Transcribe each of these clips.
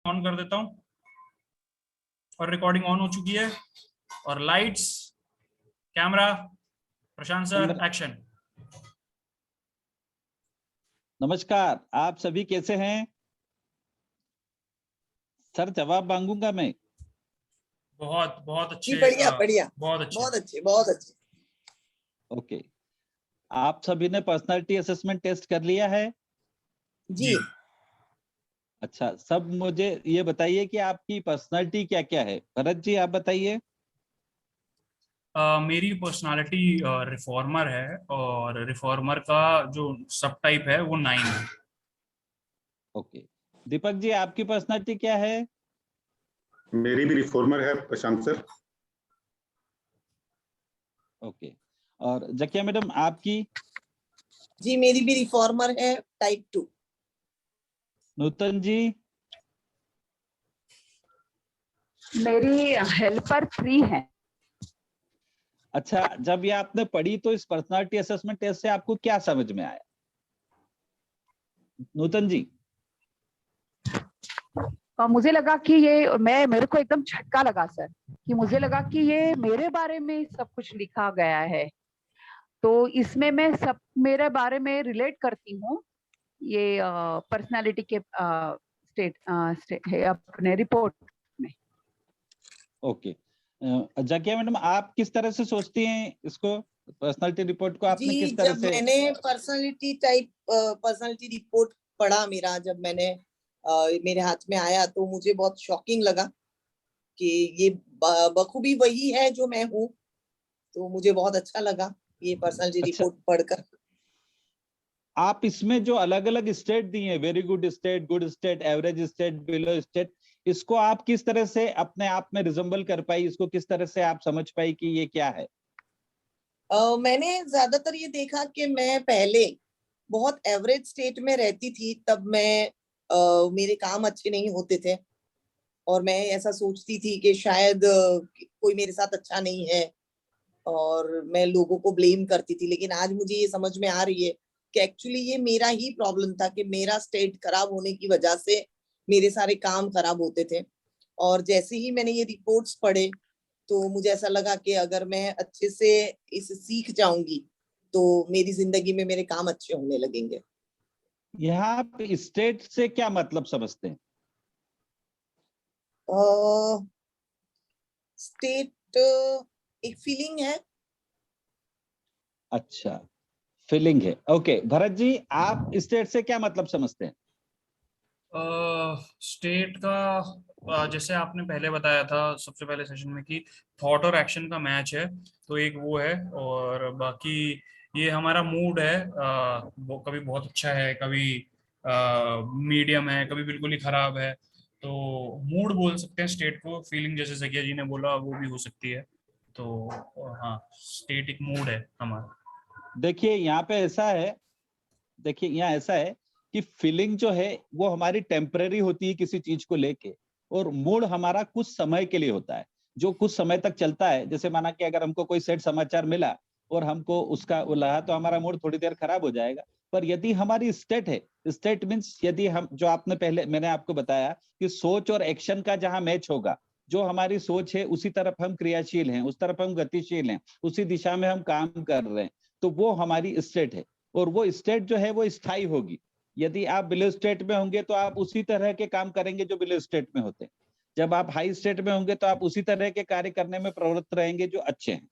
On कर देता हूं और रिकॉर्डिंग ऑन हो चुकी है। और लाइट्स, कैमरा, प्रशांत सर, एक्शन। नमस्कार, आप सभी कैसे हैं? सर जवाब मांगूंगा मैं। बहुत बहुत अच्छे। बढ़िया बढ़िया, बहुत अच्छे, बहुत अच्छे, बहुत अच्छे। ओके, आप सभी ने पर्सनालिटी असेसमेंट टेस्ट कर लिया है? जी। अच्छा, सब मुझे ये बताइए कि आपकी पर्सनालिटी क्या क्या है। भरत जी आप बताइए। मेरी पर्सनालिटी रिफॉर्मर है और रिफॉर्मर का जो सब टाइप है वो 9 है। ओके, दीपक जी आपकी पर्सनालिटी क्या है? मेरी भी रिफॉर्मर है प्रशांत सर। ओके, और जकिया मैडम आपकी? जी मेरी भी रिफॉर्मर है, टाइप 2। नूतन जी? मेरी हेल्पर 3 है। अच्छा, जब ये आपने पढ़ी तो इस पर्सनालिटी असेसमेंट टेस्ट से आपको क्या समझ में आया? नूतन जी? मुझे लगा कि ये मेरे को एकदम झटका लगा सर, कि मुझे लगा कि ये मेरे बारे में सब कुछ लिखा गया है, तो इसमें मैं सब मेरे बारे में रिलेट करती हूँ। ये पर्सनालिटी के स्टेट है अपने रिपोर्ट में। ओके, जकिया मैडम आप किस तरह से सोचती हैं इसको, पर्सनालिटी रिपोर्ट को आपने जी किस तरह जब से? मैंने पर्सनालिटी रिपोर्ट पढ़ा, जब मैंने मेरे हाथ में आया तो मुझे बहुत शॉकिंग लगा कि ये बखूबी वही है जो मैं हूँ। तो मुझे बहुत अच्छा लगा ये पर्सनालिटी रिपोर्ट पढ़कर। आप इसमें जो अलग अलग स्टेट दिए हैं, very good state, average state, below state, इसको आप किस तरह से अपने आप में रिजेंबल कर पाई? इसको किस तरह से आप समझ पाई कि ये क्या है? मैंने ज्यादातर ये देखा कि मैं पहले बहुत एवरेज स्टेट में रहती थी, तब मैं मेरे काम अच्छे नहीं होते थे और मैं ऐसा सोचती थी कि शायद कोई मेरे साथ अच्छा नहीं है और मैं लोगों को ब्लेम करती थी। लेकिन आज मुझे ये समझ में आ रही है कि एक्चुअली ये मेरा ही प्रॉब्लम था कि मेरा स्टेट खराब होने की वजह से मेरे सारे काम खराब होते थे। और जैसे ही मैंने ये रिपोर्ट्स पढ़े तो मुझे ऐसा लगा कि अगर मैं अच्छे से इसे सीख जाऊंगी तो मेरी जिंदगी में मेरे काम अच्छे होने लगेंगे। यहाँ आप स्टेट से क्या मतलब समझते हैं? स्टेट एक फीलिंग है। अच्छा, फीलिंग है। ओके, भरत जी आप स्टेट से क्या मतलब समझते हैं? स्टेट का जैसे आपने पहले बताया था सबसे पहले सेशन में कि थॉट और एक्शन का मैच है, तो एक वो है। और बाकी ये हमारा मूड है, वो कभी बहुत अच्छा है, कभी मीडियम है, कभी बिल्कुल ही खराब है। तो मूड बोल सकते हैं स्टेट को। फीलिंग जैसे जकिया जी ने बोला वो भी हो सकती है। तो हाँ, स्टेट एक मूड है हमारा। देखिए यहाँ पे ऐसा है, देखिए यहाँ ऐसा है कि फीलिंग जो है वो हमारी टेम्परेरी होती है किसी चीज को लेके, और मूड हमारा कुछ समय के लिए होता है, जो कुछ समय तक चलता है। जैसे माना कि अगर हमको कोई सेट समाचार मिला और हमको उसका वो लगा तो हमारा मूड थोड़ी देर खराब हो जाएगा। पर यदि हमारी स्टेट है, स्टेट मीन्स यदि हम, जो आपने पहले मैंने आपको बताया कि सोच और एक्शन का जहां मैच होगा, जो हमारी सोच है उसी तरफ हम क्रियाशील हैं, उस तरफ हम गतिशील हैं, उसी दिशा में हम काम कर रहे हैं, तो वो हमारी स्टेट है। और वो स्टेट जो है वो स्थायी होगी। यदि आप बिलो स्टेट में होंगे तो आप उसी तरह के काम करेंगे जो बिलो स्टेट में होते हैं। जब आप हाई स्टेट में होंगे तो आप उसी तरह के कार्य करने में प्रवृत्त रहेंगे जो अच्छे हैं।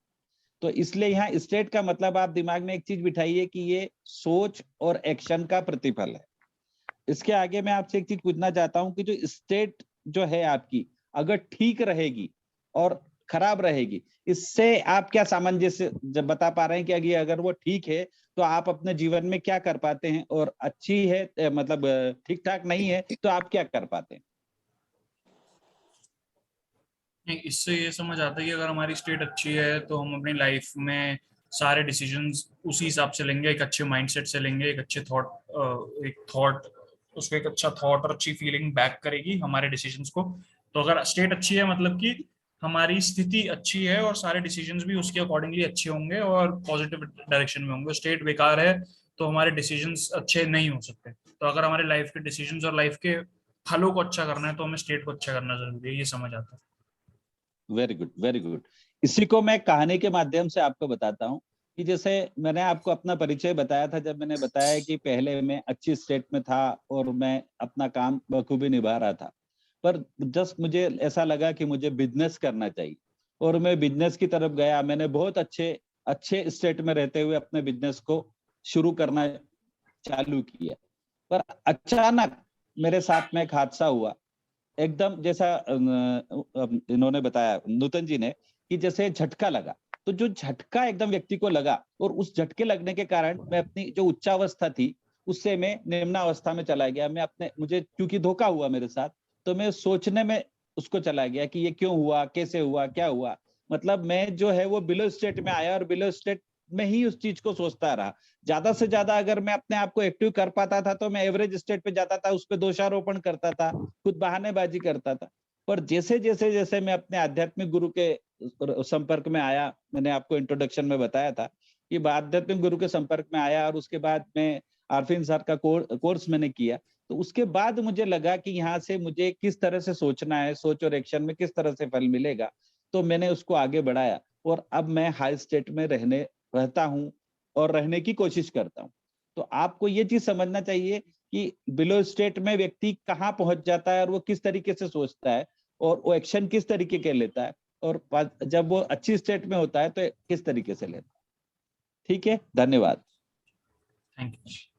तो इसलिए यहाँ स्टेट का मतलब आप दिमाग में एक चीज बिठाइए कि ये सोच और एक्शन का प्रतिफल है। इसके आगे मैं आपसे एक चीज पूछना चाहता हूं कि जो स्टेट जो है आपकी, अगर ठीक रहेगी और खराब रहेगी, इससे आप क्या सामंजस्य जब बता पा रहे हैं कि अगर वो ठीक है तो आप अपने जीवन में क्या कर पाते हैं, और अच्छी है मतलब ठीक ठाक नहीं है तो आप क्या कर पाते हैं? नहीं, इससे ये समझ आता है कि अगर हमारी स्टेट अच्छी है तो हम अपनी लाइफ में सारे डिसीजंस उसी हिसाब से लेंगे, एक अच्छे माइंडसेट से लेंगे, एक अच्छे थॉट उसको एक अच्छा थॉट और अच्छी फीलिंग बैक करेगी हमारे डिसीजंस को। तो अगर स्टेट अच्छी है मतलब कि हमारी स्थिति अच्छी है और सारे डिसीजंस भी उसके अकॉर्डिंगली अच्छे होंगे और पॉजिटिव डायरेक्शन में होंगे। स्टेट बेकार है तो हमारे डिसीजंस अच्छे नहीं हो सकते। तो अगर हमारे लाइफ के डिसीजंस और लाइफ के फलों को अच्छा करना है तो हमें स्टेट को अच्छा करना जरूरी है, ये समझ आता है। Very good, very good. इसी को मैं कहानी के माध्यम से आपको बताता हूँ कि जैसे मैंने आपको अपना परिचय बताया था, जब मैंने बताया कि पहले मैं अच्छी स्टेट में था और मैं अपना काम बखूबी निभा रहा था, पर जस्ट मुझे ऐसा लगा कि मुझे बिजनेस करना चाहिए और मैं बिजनेस की तरफ गया। मैंने बहुत अच्छे स्टेट में रहते हुए अपने बिजनेस को शुरू करना चालू किया, पर अचानक मेरे साथ में एक हादसा हुआ। एकदम जैसा इन्होंने बताया, नूतन जी ने, कि जैसे झटका लगा, तो जो झटका एकदम व्यक्ति को लगा और उस झटके लगने के कारण मैं अपनी जो उच्चावस्था थी उससे मैं निम्नावस्था में चला गया। मैं मुझे क्योंकि धोखा हुआ मेरे साथ, तो मैं सोचने में उसको चला गया कि ये क्यों हुआ, कैसे हुआ, क्या हुआ। मतलब मैं जो है वो बिलो स्टेट में आया और बिलो स्टेट में ही उस चीज को सोचता रहा। ज्यादा से ज्यादा अगर मैं अपने आप को एक्टिव कर पाता था तो मैं एवरेज स्टेट पे जाता था, उस पर दोषारोपण करता था, खुद बहानेबाजी करता था। पर जैसे जैसे जैसे मैं अपने आध्यात्मिक गुरु के संपर्क में आया, मैंने आपको इंट्रोडक्शन में बताया था कि आध्यात्मिक गुरु के संपर्क में आया और उसके बाद मैं अरविंद सर का कोर्स मैंने किया, तो उसके बाद मुझे लगा कि यहाँ से मुझे किस तरह से सोचना है, सोच और एक्शन में किस तरह से फल मिलेगा। तो मैंने उसको आगे बढ़ाया और अब मैं हाई स्टेट में रहता हूँ और रहने की कोशिश करता हूँ। तो आपको ये चीज समझना चाहिए कि बिलो स्टेट में व्यक्ति कहाँ पहुंच जाता है और वो किस तरीके से सोचता है और वो एक्शन किस तरीके के लेता है, और जब वो अच्छी स्टेट में होता है तो किस तरीके से लेता है। ठीक है, धन्यवाद। Thank you.